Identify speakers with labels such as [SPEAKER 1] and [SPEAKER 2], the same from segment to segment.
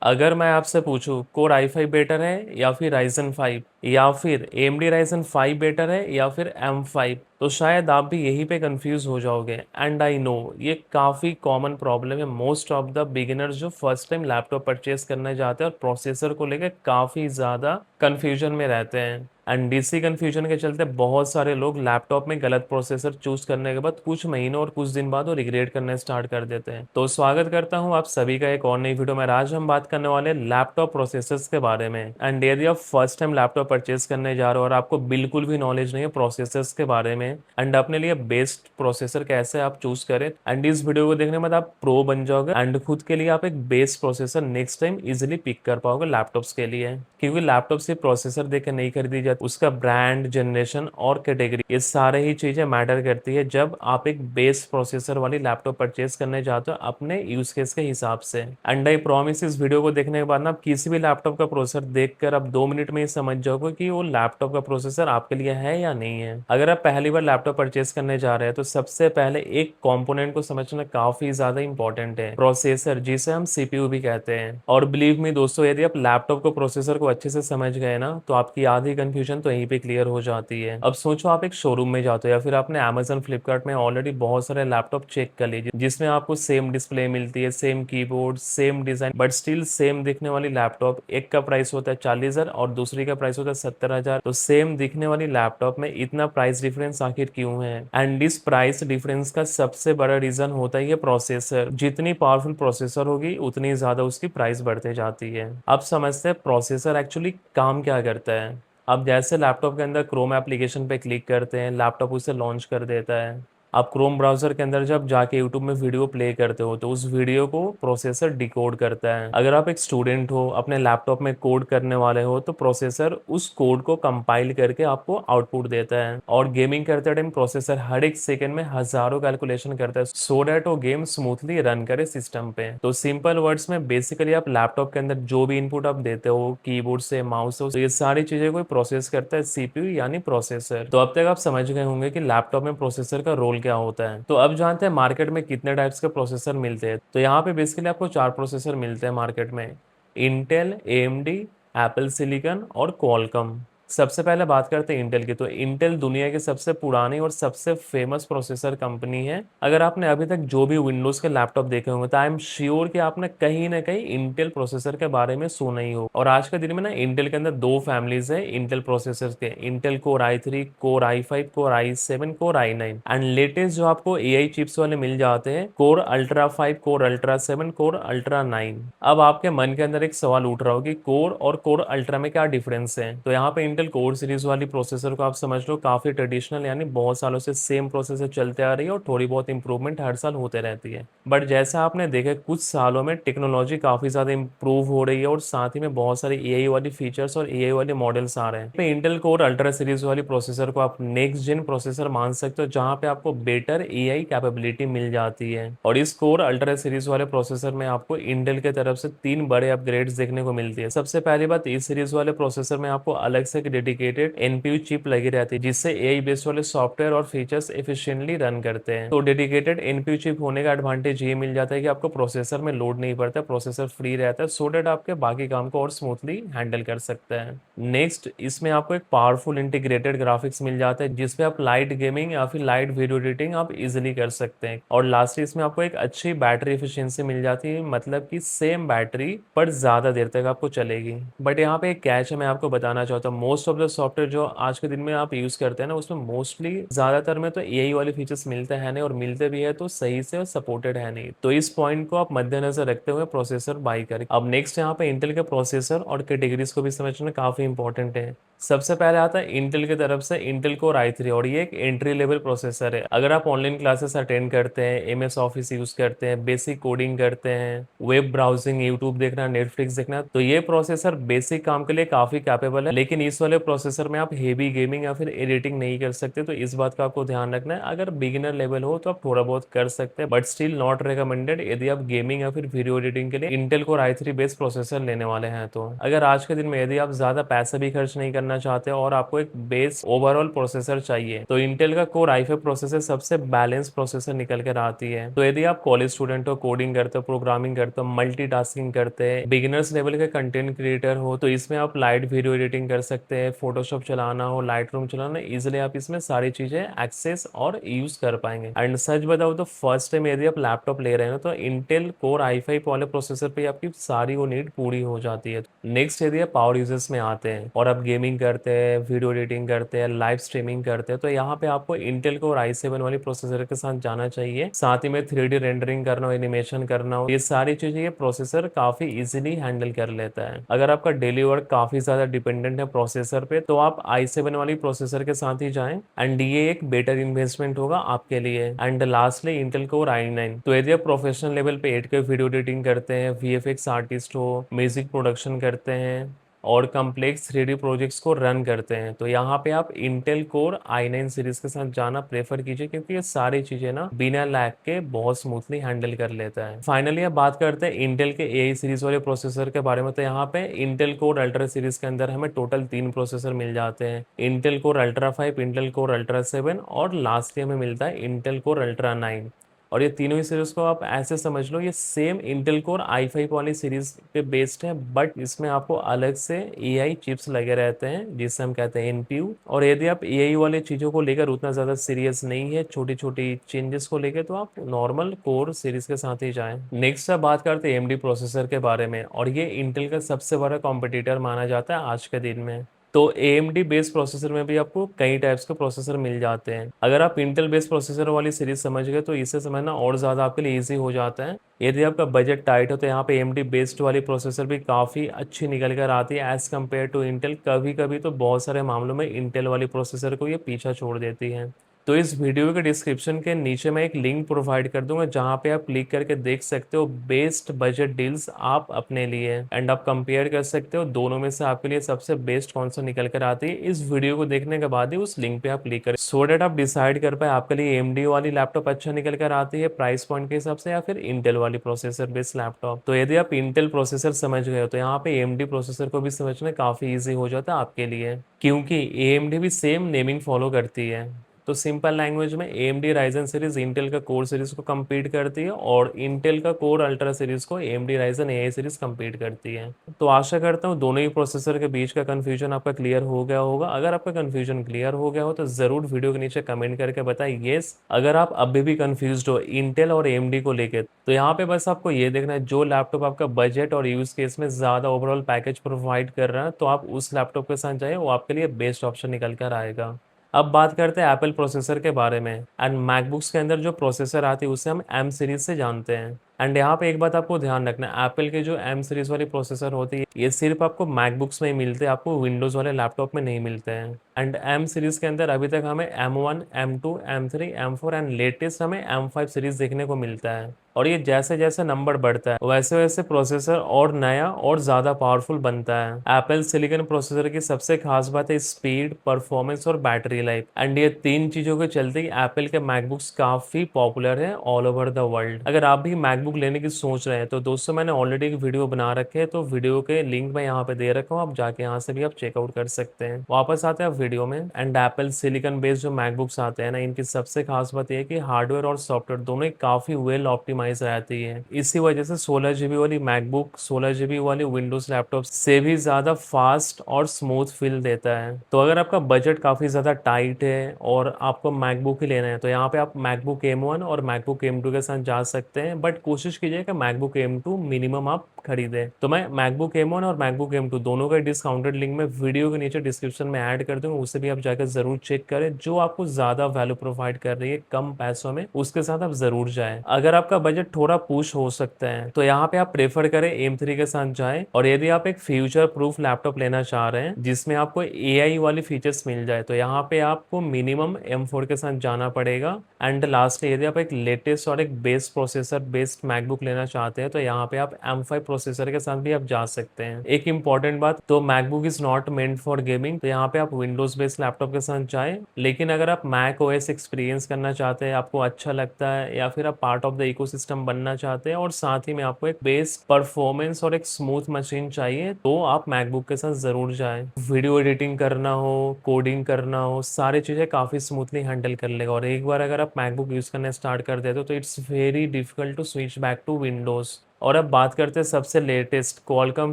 [SPEAKER 1] अगर मैं आपसे पूछूं कोर i5 बेटर है या फिर Ryzen 5 या फिर AMD Ryzen 5 बेटर है या फिर M5, तो शायद आप भी यहीं पे कंफ्यूज हो जाओगे। एंड आई नो ये काफ़ी कॉमन प्रॉब्लम है मोस्ट ऑफ द बिगिनर्स जो फर्स्ट टाइम लैपटॉप परचेज करने जाते हैं और प्रोसेसर को लेकर काफ़ी ज़्यादा कंफ्यूजन में रहते हैं। एंड इसी कंफ्यूजन के चलते बहुत सारे लोग लैपटॉप में गलत प्रोसेसर चूज करने के बाद कुछ महीनों और कुछ दिन बाद वो रिग्रेट करने स्टार्ट कर देते हैं। तो स्वागत करता हूं आप सभी का एक और नई वीडियो में। आज हम बात करने वाले हैं लैपटॉप प्रोसेसर्स के बारे में। एंड यदि आप फर्स्ट टाइम लैपटॉप परचेज करने जा रहे हो और आपको बिल्कुल भी नॉलेज नहीं है प्रोसेसर्स के बारे में एंड अपने लिए बेस्ट प्रोसेसर कैसे आप चूज करें, एंड इस वीडियो को देखने के बाद आप प्रो बन जाओगे एंड खुद के लिए आप एक best processor next time easily pick कर पाओगे लैपटॉप्स के लिए। क्योंकि लैपटॉप से प्रोसेसर देख के नहीं खरीदी जाती, उसका ब्रांड, जनरेशन और कैटेगरी, ये सारे ही चीजें मैटर करती है जब आप एक बेस प्रोसेसर वाली लैपटॉप परचेज करने जाते हो अपने यूज केस के हिसाब से। एंड आई प्रॉमिस इस वीडियो को देखने के बाद ना आप किसी भी लैपटॉप का प्रोसेसर देखकर आप 2 मिनट में ही समझ जाओगे कि वो लैपटॉप का प्रोसेसर आपके लिए है या नहीं है। अगर आप पहली बार लैपटॉप परचेज करने जा रहे हैं तो सबसे पहले एक कंपोनेंट को समझना काफी ज्यादा इंपॉर्टेंट है, प्रोसेसर, जिसे हम सीपीयू भी कहते हैं। और बिलीव मी दोस्तों, यदि आप लैपटॉप को प्रोसेसर को अच्छे से समझ गए ना तो आपकी आधी कंफ्यूजन तो यहीं पे क्लियर हो जाती है। अब सोचो आप एक शोरूम में जाते हो या फिर आपने Amazon फ्लिपकार्ट में ऑलरेडी बहुत सारे लैपटॉप चेक कर लीजिए जिसमें आपको सेम डिस्प्ले मिलती है, same keyboard, same design, but still same दिखने वाली लैपटॉप। एक का प्राइस होता है 40,000 और दूसरी का प्राइस होता है 70,000। तो सेम दिखने वाली लैपटॉप में इतना प्राइस डिफरेंस आखिर क्यों है? एंड इस प्राइस डिफरेंस का सबसे बड़ा रीजन होता है ये प्रोसेसर। जितनी पावरफुल प्रोसेसर होगी उतनी ज्यादा उसकी प्राइस बढ़ते जाती है। अब समझते हैं प्रोसेसर एक्चुअली काम क्या करता है। अब जैसे लैपटॉप के अंदर क्रोम एप्लीकेशन पे क्लिक करते हैं, लैपटॉप उसे लॉन्च कर देता है। आप क्रोम ब्राउजर के अंदर जब जाके यूट्यूब में वीडियो प्ले करते हो तो उस वीडियो को प्रोसेसर डिकोड करता है। अगर आप एक स्टूडेंट हो, अपने लैपटॉप में कोड करने वाले हो, तो प्रोसेसर उस कोड को कंपाइल करके आपको आउटपुट देता है। और गेमिंग करते टाइम प्रोसेसर हर एक सेकंड में हजारों कैलकुलेशन करता है सो डैट वो गेम स्मूथली रन करे सिस्टम पे। तो सिंपल वर्ड्स में बेसिकली आप लैपटॉप के अंदर जो भी इनपुट आप देते हो कीबोर्ड से, माउस से, तो ये सारी चीजें को प्रोसेस करता है सीपीयू यानी प्रोसेसर। तो अब तक आप समझ गए होंगे कि लैपटॉप में प्रोसेसर का रोल क्या होता है। तो अब जानते हैं मार्केट में कितने टाइप्स के प्रोसेसर मिलते हैं। तो यहाँ पे बेसिकली आपको 4 प्रोसेसर मिलते हैं मार्केट में: इंटेल, एएमडी, एप्पल सिलिकॉन और क्वालकॉम। सबसे पहले बात करते हैं इंटेल की। तो इंटेल दुनिया की सबसे पुरानी और सबसे फेमस प्रोसेसर कंपनी है। अगर आपने अभी तक जो भी विंडोज के लैपटॉप देखे होंगे तो आई एम श्योर कि आपने कहीं ना कहीं इंटेल प्रोसेसर के बारे में सुना ही हो। और आज के दिन में ना इंटेल के अंदर 2 फैमिलीज है इंटेल प्रोसेसर के: Intel core i3, core i5, core i7, core i9। And latest जो आपको एआई चिप्स वाले मिल जाते हैं, core ultra 5, core ultra 7, core ultra 9। अब आपके मन के अंदर एक सवाल उठ रहा हो कि कोर और कोर अल्ट्रा में क्या डिफरेंस है। तो यहाँ पे इंटेल कोर सीरीज वाली प्रोसेसर को आप समझ लो काफी ट्रेडिशनल, यानी बहुत सालों से सेम प्रोसेसर चलते आ रही है और थोड़ी बहुत इंप्रूवमेंट हर साल होते रहती है। बट जैसा आपने देखा कुछ सालों में टेक्नोलॉजी काफी ज्यादा इंप्रूव हो रही है और साथ ही में बहुत सारे एआई वाली फीचर्स और एआई वाले मॉडल्स आ रहे हैं। इंटेल कोर अल्ट्रा सीरीज वाली प्रोसेसर को आप नेक्स्ट जेन प्रोसेसर मान सकते हो जहां पे आपको बेटर एआई कैपेबिलिटी मिल जाती है। और इस कोर अल्ट्रा सीरीज वाले प्रोसेसर में आपको इंटेल के तरफ से 3 बड़े अपग्रेड्स देखने को मिलती है। सबसे पहली बात, इस सीरीज वाले प्रोसेसर में आपको अलग से डेडिकेटेड एनपीयू चिप लगी रहती है जिससे एआई बेस्ड वाले सॉफ्टवेयर और फीचर्स एफिशिएंटली रन करते हैं। तो डेडिकेटेड एनपीयू चिप होने का एडवांटेज ये मिल जाता है कि आपको प्रोसेसर में लोड नहीं पड़ता, प्रोसेसर फ्री रहता है सो डेट आपके बाकी काम को और स्मूथली हैंडल कर सकते हैं। नेक्स्ट, इसमें आपको एक पावरफुल इंटीग्रेटेड ग्राफिक्स मिल जाता है जिसपे आप लाइट गेमिंग या फिर लाइट वीडियो एडिटिंग आप इजिली कर सकते हैं। और लास्टली इसमें आपको एक अच्छी बैटरी एफिशिएंसी मिल जाती है, मतलब कि सेम बैटरी पर ज्यादा देर तक आपको चलेगी। बट यहाँ पे एक कैच है, मैं आपको बताना चाहता हूँ, मोस्ट ऑफ द सॉफ्टवेयर जो आज के दिन में आप यूज करते हैं ना उसमें मोस्टली ज्यादातर में तो एआई वाले फीचर्स मिलते हैं नहीं, और मिलते भी है तो सही से सपोर्टेड है नहीं। तो इस पॉइंट को आप मद्देनजर रखते हुए प्रोसेसर बाई करें। अब नेक्स्ट यहाँ पे इंटेल के प्रोसेसर और कैटेगरीज को भी समझना काफी इंपॉर्टेंट है। सबसे पहले आता है इंटेल की तरफ से इंटेल कोर i3, और ये एक एंट्री लेवल प्रोसेसर है। अगर आप ऑनलाइन क्लासेस अटेंड करते हैं, एमएस ऑफिस यूज करते हैं, बेसिक कोडिंग करते हैं, वेब ब्राउजिंग, यूट्यूब देखना, नेटफ्लिक्स देखना, तो ये प्रोसेसर बेसिक काम के लिए काफी कैपेबल है। लेकिन इस वाले प्रोसेसर में आप हेवी गेमिंग या फिर एडिटिंग नहीं कर सकते, तो इस बात का आपको ध्यान रखना है। अगर बिगिनर लेवल हो तो आप थोड़ा बहुत कर सकते हैं, बट स्टिल नॉट रिकमेंडेड यदि आप गेमिंग या फिर वीडियो एडिटिंग के लिए Intel core i3 based processor लेने वाले हैं। तो अगर आज के दिन में यदि आप ज्यादा पैसे भी खर्च नहीं करना चाहते और आपको एक बेस ओवरऑल प्रोसेसर चाहिए, तो इंटेल का कोर i5 प्रोसेसर सबसे बैलेंस प्रोसेसर निकल कर आती है। तो यदि आप कॉलेज स्टूडेंट हो, कोडिंग करते हो, प्रोग्रामिंग करते हो, मल्टीटास्किंग करते हैं, बिगिनर्स लेवल के कंटेंट क्रिएटर हो, तो इसमें आप लाइट वीडियो एडिटिंग कर सकते हैं, फोटोशॉप चलाना हो, लाइट रूम चलाना, इजिली आप इसमें सारी चीजें एक्सेस और यूज कर पाएंगे। एंड सच बताओ तो फर्स्ट टाइम यदि आप लैपटॉप ले रहे हो तो इंटेल कोर i5 वाले प्रोसेसर पे आपकी सारी वो नीड पूरी हो जाती है। नेक्स्ट यदि आप पावर यूजर्स में आते हैं और आप गेमिंग करते हैं, वीडियो एडिटिंग करते हैं, लाइव स्ट्रीमिंग करते हैं, तो यहाँ पे आपको इंटेल कोर i7 वाली प्रोसेसर के साथ जाना चाहिए। साथ ही में 3D रेंडरिंग करना हो, एनिमेशन करना हो, ये सारी चीजें ये प्रोसेसर काफी इजीली हैंडल कर लेता है। अगर आपका डेली वर्क काफी ज्यादा डिपेंडेंट है प्रोसेसर पे, तो आप i7 वाली प्रोसेसर के साथ ही जाएं एंड ये एक बेटर इन्वेस्टमेंट होगा आपके लिए। And lastly Intel core i9, तो यदि आप प्रोफेशनल लेवल पे 8K वीडियो एडिटिंग करते हैं, VFX आर्टिस्ट हो, म्यूजिक प्रोडक्शन करते हैं और कम्प्लेक्स 3D प्रोजेक्ट्स को रन करते हैं, तो यहाँ पे आप इंटेल कोर i9 सीरीज के साथ जाना प्रेफर कीजिए, क्योंकि ये सारी चीजें ना बिना लैग के बहुत स्मूथली हैंडल कर लेता है। फाइनली अब बात करते हैं इंटेल के AI सीरीज वाले प्रोसेसर के बारे में। तो यहाँ पे इंटेल कोर अल्ट्रा सीरीज के अंदर हमें टोटल 3 प्रोसेसर मिल जाते हैं, Intel core ultra 5, Intel core ultra 7 और लास्टली हमें मिलता है इंटेल कोर अल्ट्रा 9। और ये तीनों ही सीरीज को आप ऐसे समझ लो, ये सेम इंटेल कोर i5 वाली सीरीज पे बेस्ड है, बट इसमें आपको अलग से AI चिप्स लगे रहते हैं जिसे हम कहते हैं NPU। और यदि आप AI वाले चीज़ों को लेकर उतना ज़्यादा सीरियस नहीं है, छोटी छोटी चेंजेस को लेकर, तो आप नॉर्मल कोर सीरीज के साथ ही जाएं। नेक्स्ट अब बात करते हैं AMD प्रोसेसर के बारे में, और ये इंटेल का सबसे बड़ा कॉम्पिटिटर माना जाता है आज के दिन में। तो AMD बेस्ड प्रोसेसर में भी आपको कई टाइप्स के प्रोसेसर मिल जाते हैं। अगर आप इंटेल बेस्ड प्रोसेसर वाली सीरीज समझ गए तो इसे समझना और ज़्यादा आपके लिए इजी हो जाता है। यदि आपका बजट टाइट हो तो यहाँ पे AMD बेस्ड वाली प्रोसेसर भी काफ़ी अच्छी निकल कर आती है एज़ कम्पेयर टू इंटेल। कभी कभी तो बहुत सारे मामलों में इंटेल वाली प्रोसेसर को ये पीछा छोड़ देती है। तो इस वीडियो के डिस्क्रिप्शन के नीचे मैं एक लिंक प्रोवाइड कर दूंगा, जहां पे आप क्लिक करके देख सकते हो बेस्ट बजट डील्स आप अपने लिए, एंड आप कंपेयर कर सकते हो दोनों में से आपके लिए सबसे बेस्ट कौन सा निकल कर आती है। इस वीडियो को देखने के बाद ही उस लिंक पे आप क्लिक करें, सो डेट आप डिसाइड कर पाए आपके लिए AMD वाली लैपटॉप अच्छा निकल कर आती है प्राइस पॉइंट के हिसाब से, या फिर इंटेल वाली प्रोसेसर बेस्ड लैपटॉप। तो यदि आप इंटेल प्रोसेसर समझ गए हो तो यहाँ पे AMD प्रोसेसर को भी समझना काफी ईजी हो जाता है आपके लिए, क्योंकि AMD भी सेम नेमिंग फॉलो करती है। तो सिंपल लैंग्वेज में AMD राइजन सीरीज इंटेल का कोर सीरीज को compete करती है, और इंटेल का कोर अल्ट्रा सीरीज को AMD Ryzen AI series compete करती है। तो आशा करता हूँ दोनों ही प्रोसेसर के बीच का कन्फ्यूजन आपका क्लियर हो गया होगा। अगर आपका कन्फ्यूजन क्लियर हो गया हो तो जरूर वीडियो के नीचे कमेंट करके बताएं येस। अगर आप अभी भी कंफ्यूज हो इंटेल और AMD को लेकर, तो यहाँ पे बस आपको ये देखना है जो लैपटॉप आपका बजट और यूज केस में ज्यादा ओवरऑल पैकेज प्रोवाइड कर रहा है, तो आप उस लैपटॉप के साथ जाए, वो आपके लिए बेस्ट ऑप्शन निकल कर आएगा। अब बात करते हैं एप्पल प्रोसेसर के बारे में। एंड मैकबुक्स के अंदर जो प्रोसेसर आती है उसे हम M सीरीज से जानते हैं। एंड यहाँ पे एक बात आपको ध्यान रखना है, एप्पल के जो M सीरीज वाली प्रोसेसर होती है ये सिर्फ आपको मैकबुक्स में ही मिलते हैं, आपको विंडोज वाले लैपटॉप में नहीं मिलते हैं। एंड M सीरीज के अंदर अभी तक हमें M1, M2, M3, M4 and latest हमें M5 सीरीज देखने को मिलता है। और ये जैसे जैसे नंबर बढ़ता है वैसे वैसे प्रोसेसर और नया और ज़्यादा पावरफुल बनता है। एप्पल सिलिकॉन प्रोसेसर की सबसे खास बात है स्पीड, परफॉर्मेंस और बैटरी लाइफ। एंड ये तीन चीज़ों के चलते एप्पल के मैकबुक्स काफ़ी पॉपुलर है ऑल ओवर द वर्ल्ड। अगर आप भी मैकबुक लेने की सोच रहे हैं तो दोस्तों मैंने ऑलरेडी एक वीडियो बना रखे है, तो वीडियो के लिंक मैं यहाँ पे दे रखा हूँ, आप जाके यहाँ से भी आप चेकआउट कर सकते हैं। वापस आते हैं वीडियो में। एंड एप्पल सिलिकॉन बेस्ड जो मैकबुक्स आते हैं ना, इनकी सबसे खास बात यह है कि हार्डवेयर और सॉफ्टवेयर दोनों ही काफ़ी वेल ऑप्टिमाइज रहती है। इसी वजह से 16 GB वाली मैकबुक 16 GB वाली विंडोज लैपटॉप से भी ज़्यादा फास्ट और स्मूथ फील देता है। तो अगर आपका बजट काफ़ी ज़्यादा टाइट है और आपको मैकबुक ही लेना है, तो यहाँ पे आप मैकबुक M1 और मैकबुक M2 के साथ जा सकते हैं, बट कोशिश कीजिए कि मैकबुक M2 मिनिमम आप खरीदें। तो मैं मैकबुक M1 और मैकबुक M2 दोनों का डिस्काउंटेड लिंक मैं वीडियो के नीचे डिस्क्रिप्शन में ऐड कर दूंगा, उसे भी आप जाकर जरूर चेक करें। जो आपको ज़्यादा वैल्यू प्रोवाइड कर रही है कम पैसों में, उसके साथ आप जरूर जाएं। अगर आपका बजट थोड़ा पुश हो सकता है तो यहाँ पे आप प्रेफर करें M3 के साथ जाएं। और यदि आप एक फ्यूचर प्रूफ लैपटॉप लेना चाह रहे हैं जिसमें आपको AI वाली फीचर्स मिल जाए, तो यहाँ पे आपको मिनिमम M4 के साथ जाना पड़ेगा। एंड लास्ट यदि आप एक लेटेस्ट और एक बेस्ट प्रोसेसर बेस्ड मैकबुक लेना चाहते हैं तो यहाँ पे आप M5 प्रोसेसर के साथ भी आप जा सकते हैं। एक इंपॉर्टेंट बात, तो MacBook is not meant for gaming, तो यहाँ पे आप विंडोज बेस्ड लैपटॉप के साथ जाएं। लेकिन अगर आप मैक ओएस एक्सपीरियंस करना चाहते हैं, आपको अच्छा लगता है, या फिर आप पार्ट ऑफ द इकोसिस्टम बनना चाहते हैं और साथ ही में आपको एक बेस परफॉर्मेंस और एक स्मूथ मशीन चाहिए, तो आप मैकबुक के साथ जरूर जाएं। वीडियो एडिटिंग करना हो, कोडिंग करना हो, सारी चीजें काफी स्मूथली हैंडल कर लेगा। और एक बार अगर आप मैकबुक यूज करना स्टार्ट कर देते हो तो it's very difficult to switch back to Windows. और अब बात करते हैं सबसे latest Qualcomm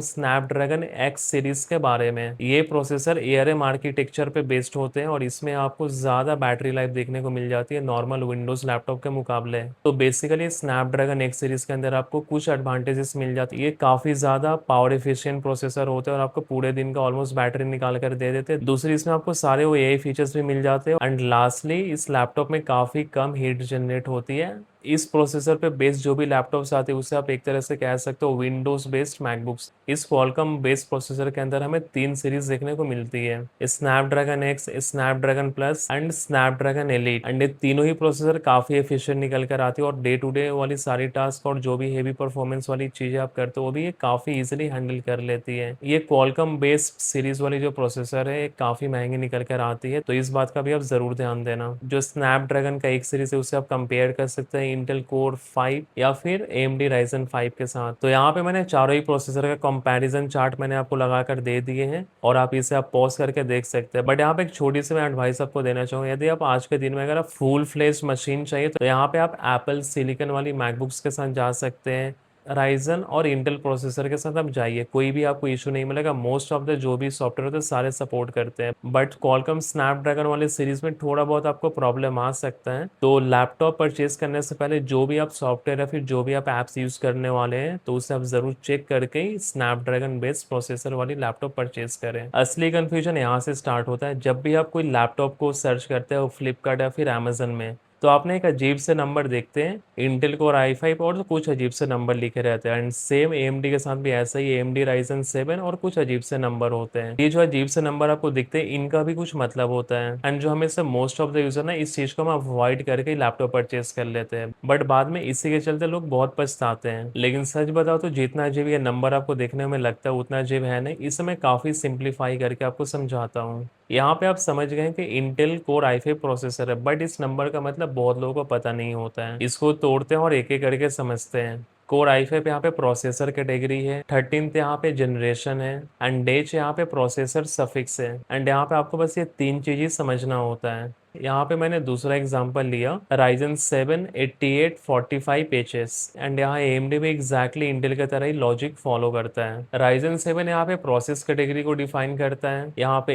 [SPEAKER 1] Snapdragon X series के बारे में। ये प्रोसेसर एआरएम आर्किटेक्चर पे बेस्ड होते हैं और इसमें आपको ज़्यादा बैटरी लाइफ देखने को मिल जाती है नॉर्मल विंडोज लैपटॉप के मुकाबले। तो बेसिकली स्नैपड्रैगन एक्स सीरीज के अंदर आपको कुछ एडवांटेजेस मिल जाती है। ये काफ़ी ज़्यादा पावर एफिशिएंट प्रोसेसर होते हैं और आपको पूरे दिन का ऑलमोस्ट बैटरी निकाल कर दे देते हैं। दूसरी, इसमें आपको सारे वो एआई फीचर्स भी मिल जाते हैं। एंड लास्टली, इस लैपटॉप में काफ़ी कम हीट जनरेट होती है। इस प्रोसेसर पे बेस्ड जो भी लैपटॉप्स आते हैं उससे आप एक तरह से कह सकते हो विंडोज बेस्ड मैकबुक्स। इस क्वालकॉम बेस्ड प्रोसेसर के अंदर हमें 3 सीरीज देखने को मिलती है, Snapdragon x, Snapdragon plus and Snapdragon elite. And ये तीनों ही प्रोसेसर काफी एफिशिएंट निकल कर आती है और डे टू डे वाली सारी टास्क और जो भी हेवी परफॉर्मेंस वाली चीजें आप करते हो वो भी ये काफी इजिली हैंडल कर लेती है। ये क्वालकॉम बेस्ड सीरीज वाली जो प्रोसेसर है काफी महंगी निकल कर आती है, तो इस बात का भी आप जरूर ध्यान देना। जो स्नैपड्रैगन का एक सीरीज है उससे आप कंपेयर कर सकते हैं इंटेल कोर 5 या फिर AMD Ryzen 5 के साथ। तो यहाँ पे मैंने चारों ही प्रोसेसर का कंपैरिजन चार्ट मैंने आपको लगाकर दे दिए हैं और आप इसे आप पॉज करके देख सकते हैं। बट यहाँ पे एक छोटी सी मैं एडवाइस आपको देना चाहूँगा, यदि आप आज के दिन में अगर आप फुल फ्लेज मशीन चाहिए तो यहाँ पे आप एप्पल सिलिकॉन वाली मैकबुक्स के साथ जा सकते हैं। राइजन और इंटेल प्रोसेसर के साथ आप जाइए, कोई भी आपको इशू नहीं मिलेगा। मोस्ट ऑफ द जो भी सॉफ्टवेयर होते हैं सारे सपोर्ट करते हैं। बट क्वालकॉम स्नैपड्रैगन वाले सीरीज में थोड़ा बहुत आपको प्रॉब्लम आ सकता है। तो लैपटॉप परचेज करने से पहले जो भी आप सॉफ्टवेयर या फिर जो भी आप ऐप्स यूज करने वाले हैं तो उसे आप जरूर चेक करके ही स्नैपड्रैगन बेस्ड प्रोसेसर वाली लैपटॉप परचेज करें। असली कंफ्यूजन यहाँ से स्टार्ट होता है जब भी आप कोई लैपटॉप को सर्च करते हो फ्लिपकार्ट या फिर अमेजन में, तो आपने एक अजीब से नंबर देखते हैं, इंटेल कोर i5 और कुछ अजीब से नंबर लिखे रहते हैं। एंड सेम AMD के साथ भी ऐसा ही, AMD Ryzen 7 और कुछ अजीब से नंबर होते हैं। ये जो अजीब से नंबर आपको दिखते हैं इनका भी कुछ मतलब होता है। एंड जो हमें से मोस्ट ऑफ द यूजर ना इस चीज को हम अवॉइड करके लैपटॉप परचेज कर लेते हैं, बट बाद में इसी के चलते लोग बहुत पछताते हैं। लेकिन सच बताओ तो जितना अजीब ये नंबर आपको देखने में लगता है उतना अजीब है नहीं। इसे मैं काफी सिंप्लीफाई करके आपको समझाता हूँ। यहाँ पे आप समझ गए कि इंटेल कोर i5 प्रोसेसर है, बट इस नंबर का मतलब बहुत लोगों को पता नहीं होता है। इसको तोड़ते हैं और एक एक करके समझते हैं। कोर i5 यहाँ पे प्रोसेसर कैटेगरी है, 13th यहाँ पे जनरेशन है, एंड डेच यहाँ पे प्रोसेसर सफिक्स है। एंड यहाँ पे आपको बस ये 3 चीज ही समझना होता है। यहाँ पे मैंने दूसरा एग्जांपल लिया, Ryzen 7 8845HS, एंड यहाँ AMD भी एग्जैक्टली इंटेल की तरह ही लॉजिक फॉलो करता है। Ryzen 7 यहाँ पे प्रोसेस कैटेगरी को डिफाइन करता है, यहाँ पे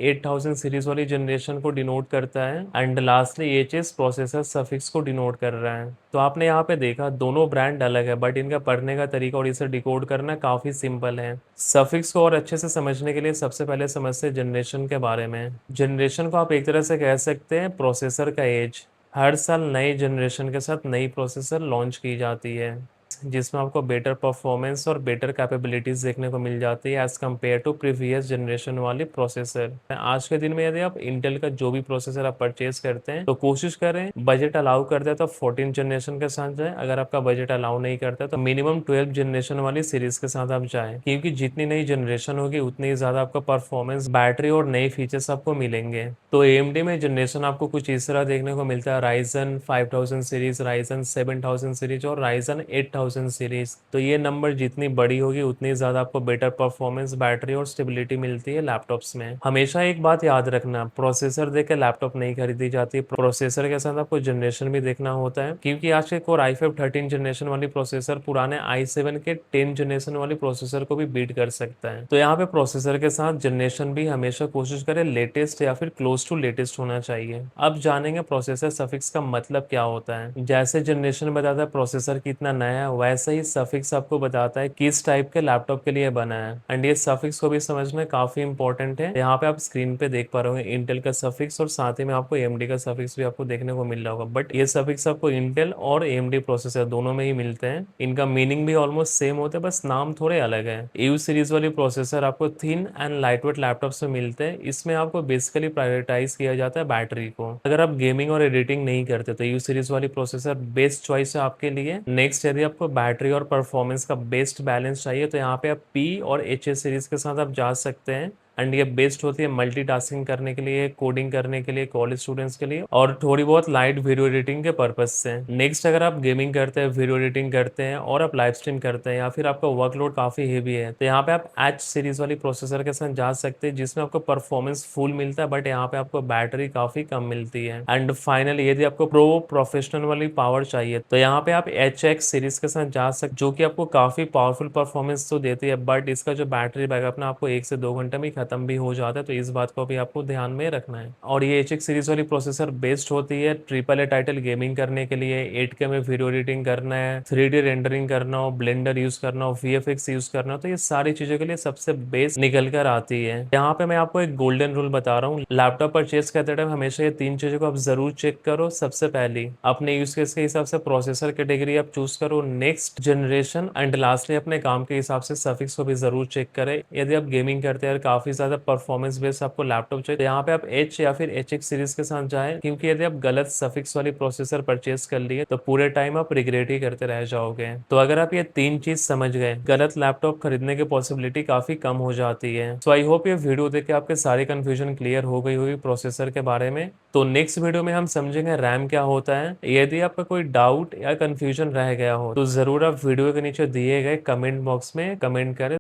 [SPEAKER 1] 8000 सीरीज वाली जनरेशन को डिनोट करता है, and lastly HS processor suffix को डिनोट कर रहा है। तो आपने यहाँ पे देखा दोनों ब्रांड अलग है बट इनका पढ़ने का तरीका और इसे डिकोड करना काफी सिंपल है। सफिक्स को और अच्छे से समझने के लिए सबसे पहले समझते हैं जनरेशन के बारे में। जनरेशन को आप एक तरह से कह सकते हैं प्रोसेसर का एज। हर साल नई जनरेशन के साथ नई प्रोसेसर लॉन्च की जाती है जिसमें आपको बेटर परफॉर्मेंस और बेटर कैपेबिलिटीज देखने को मिल जाती है as compare to previous generation वाली प्रोसेसर। आज के दिन में यदि आप इंटेल का जो भी प्रोसेसर आप परचेज करते हैं तो कोशिश करें, बजट अलाउ करते हैं तो 14 जनरेशन के साथ जाएं। अगर आपका बजट अलाउ नहीं करता तो मिनिमम 12 जनरेशन वाली सीरीज के साथ आप जाएं, क्योंकि जितनी नई जनरेशन होगी उतनी ही ज्यादा आपका परफॉर्मेंस, बैटरी और नए फीचर्स आपको मिलेंगे। तो AMD में जनरेशन आपको कुछ इस तरह देखने को मिलता है, Ryzen 5000 सीरीज, Ryzen 7000 सीरीज और Ryzen 8000 सीरीज। तो ये नंबर जितनी बड़ी होगी उतनी ज्यादा आपको बेटर परफॉर्मेंस, बैटरी और स्टेबिलिटी मिलती है लैपटॉप्स में। हमेशा एक बात याद रखना, प्रोसेसर देख के लैपटॉप नहीं खरीदी जाती, प्रोसेसर के साथ आपको जनरेशन भी देखना होता है, क्योंकि आज के कोर i5 13 जनरेशन वाली प्रोसेसर पुराने i7 के 10 जनरेशन वाली प्रोसेसर को भी बीट कर सकता है। तो यहाँ पे प्रोसेसर के साथ जनरेशन भी हमेशा कोशिश करें लेटेस्ट या फिर क्लोज टू लेटेस्ट होना चाहिए। अब जानेंगे प्रोसेसर सफिक्स का मतलब क्या होता है। जैसे जनरेशन बताता है प्रोसेसर कितना नया है, वैसा ही सफिक्स आपको बताता है किस टाइप के लैपटॉप के लिए बना है। एंड ये सफिक्स को भी समझना काफी इंपॉर्टेंट है। यहाँ पे आप स्क्रीन पे देख पा रहे होंगे इंटेल का सफिक्स और साथ ही में आपको एएमडी का सफिक्स भी आपको देखने को मिल रहा होगा। बट ये सफिक्स आपको इंटेल और एएमडी प्रोसेसर दोनों में ही मिलते हैं। इनका मीनिंग भी ऑलमोस्ट सेम होता है, बस नाम थोड़े अलग है। यू सीरीज वाली प्रोसेसर आपको थिन एंड लाइटवेट लैपटॉप से मिलते हैं। इसमें आपको बेसिकली प्रायोरिटाइज किया जाता है बैटरी को। अगर आप गेमिंग और एडिटिंग नहीं करते तो यू सीरीज वाली प्रोसेसर बेस्ट चॉइस है आपके लिए। नेक्स्ट, यदि आपको बैटरी और परफॉर्मेंस का बेस्ट बैलेंस चाहिए तो यहाँ पे आप पी और एच एस सीरीज के साथ आप जा सकते हैं। एंड ये बेस्ट होती है मल्टीटास्किंग करने के लिए, कोडिंग करने के लिए, कॉलेज स्टूडेंट्स के लिए और थोड़ी बहुत लाइट वीडियो एडिटिंग के पर्पज से। नेक्स्ट, अगर आप गेमिंग करते हैं, वीडियो एडिटिंग करते हैं और आप लाइव स्ट्रीम करते हैं या फिर आपका वर्कलोड काफी हेवी है तो यहाँ पे आप एच सीरीज वाली प्रोसेसर के साथ जा सकते हैं, जिसमें आपको परफॉर्मेंस फुल मिलता है बट यहाँ पे आपको बैटरी काफी कम मिलती है। एंड फाइनली, यदि आपको प्रो प्रोफेशनल वाली पावर चाहिए तो यहाँ पे आप एच एक्स सीरीज के साथ जा सकते, जो कि आपको काफी पावरफुल परफॉर्मेंस तो देती है बट इसका जो बैटरी बैकअप ना आपको 1 से 2 घंटे में खत्म भी हो जाता है, तो इस बात को भी आपको ध्यान में रखना है। और ये एच एक्स सीरीज वाली प्रोसेसर बेस्ट होती है ट्रिपल ए टाइटल गेमिंग करने के लिए, 8K में वीडियो एडिटिंग करना है, 3D रेंडरिंग करना हो, ब्लेंडर यूज करना हो, VFX यूज करना हो, तो ये सारी चीजों के लिए सबसे बेस्ट निकल कर आती है। यहाँ पे मैं आपको एक गोल्डन रूल बता रहा हूँ, लैपटॉप परचेज करते टाइम हमेशा ये 3 चीजों को आप जरूर चेक करो। सबसे पहली, अपने यूज केस के हिसाब से प्रोसेसर कैटेगरी आप चूज करो, नेक्स्ट जनरेशन, एंड लास्टली अपने काम के हिसाब से सफिक्स को भी जरूर चेक करें। यदि आप गेमिंग करते हैं काफी ज्यादा परफॉर्मेंस बेस्ड आपको लैपटॉप चाहिए तो यहाँ पे आप एच या फिर एच एक्स सीरीज के साथ जाएं, क्योंकि यदि आप गलत सफिक्स वाली प्रोसेसर परचेज कर लिए तो पूरे टाइम आप रिग्रेट ही करते रह जाओगे। तो अगर आप ये 3 चीज समझ गए, गलत लैपटॉप खरीदने की पॉसिबिलिटी काफी कम हो जाती है। सो आई होप ये वीडियो देख के आपके सारी कंफ्यूजन क्लियर हो गई होगी प्रोसेसर के बारे में। तो नेक्स्ट वीडियो में हम समझेंगे रैम क्या होता है। यदि आपका कोई डाउट या कंफ्यूजन रह गया हो तो जरूर आप वीडियो के नीचे दिए गए कमेंट बॉक्स में कमेंट करें।